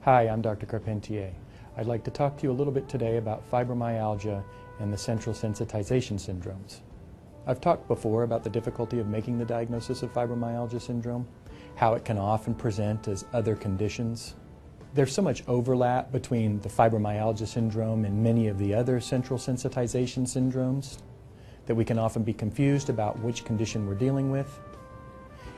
Hi, I'm Dr. Carpentier. I'd like to talk to you a little bit today about fibromyalgia and the central sensitization syndromes. I've talked before about the difficulty of making the diagnosis of fibromyalgia syndrome, how it can often present as other conditions. There's so much overlap between the fibromyalgia syndrome and many of the other central sensitization syndromes that we can often be confused about which condition we're dealing with,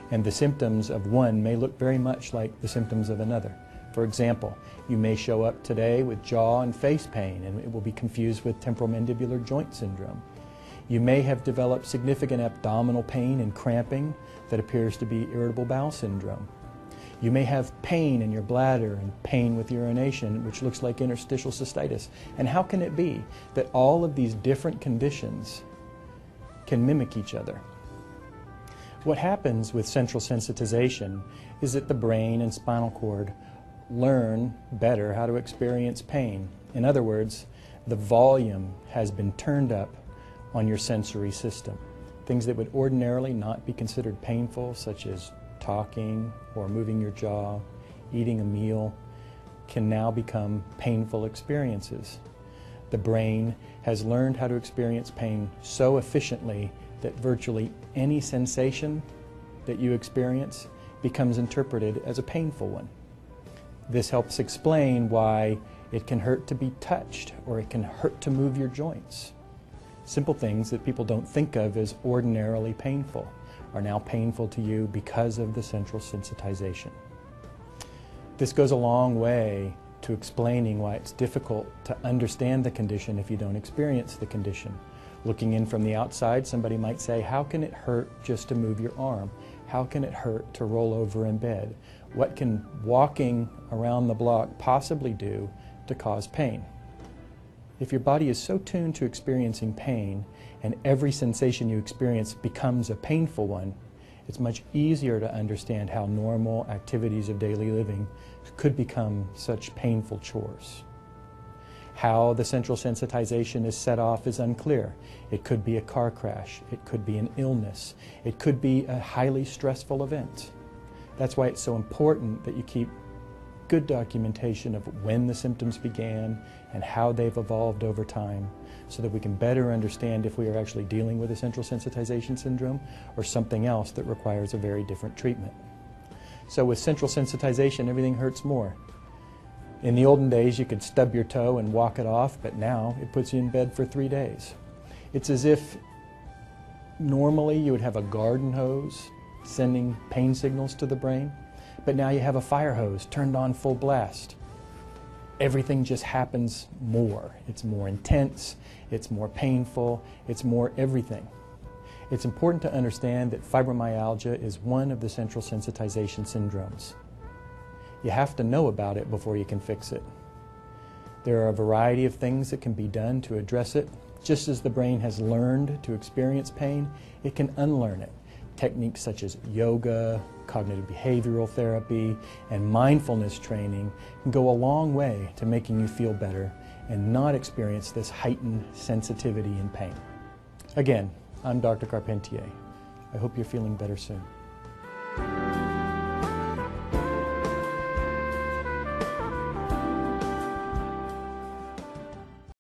and the symptoms of one may look very much like the symptoms of another. For example, you may show up today with jaw and face pain and it will be confused with temporomandibular joint syndrome. You may have developed significant abdominal pain and cramping that appears to be irritable bowel syndrome. You may have pain in your bladder and pain with urination, which looks like interstitial cystitis. And how can it be that all of these different conditions can mimic each other? What happens with central sensitization is that the brain and spinal cord learn better how to experience pain. In other words, the volume has been turned up on your sensory system. Things that would ordinarily not be considered painful, such as talking or moving your jaw, eating a meal, can now become painful experiences. The brain has learned how to experience pain so efficiently that virtually any sensation that you experience becomes interpreted as a painful one. This helps explain why it can hurt to be touched or it can hurt to move your joints. Simple things that people don't think of as ordinarily painful are now painful to you because of the central sensitization. This goes a long way to explaining why it's difficult to understand the condition if you don't experience the condition. Looking in from the outside, somebody might say, how can it hurt just to move your arm? How can it hurt to roll over in bed? What can walking around the block possibly do to cause pain? If your body is so tuned to experiencing pain and every sensation you experience becomes a painful one, it's much easier to understand how normal activities of daily living could become such painful chores. How the central sensitization is set off is unclear. It could be a car crash, it could be an illness, it could be a highly stressful event. That's why it's so important that you keep good documentation of when the symptoms began and how they've evolved over time, so that we can better understand if we are actually dealing with a central sensitization syndrome or something else that requires a very different treatment. So with central sensitization, everything hurts more. In the olden days, you could stub your toe and walk it off, but now it puts you in bed for 3 days. It's as if normally you would have a garden hose sending pain signals to the brain, but now you have a fire hose turned on full blast. Everything just happens more. It's more intense, it's more painful, it's more everything. It's important to understand that fibromyalgia is one of the central sensitization syndromes. You have to know about it before you can fix it. There are a variety of things that can be done to address it. Just as the brain has learned to experience pain, it can unlearn it. Techniques such as yoga, cognitive behavioral therapy, and mindfulness training can go a long way to making you feel better and not experience this heightened sensitivity and pain. Again, I'm Dr. Carpentier. I hope you're feeling better soon.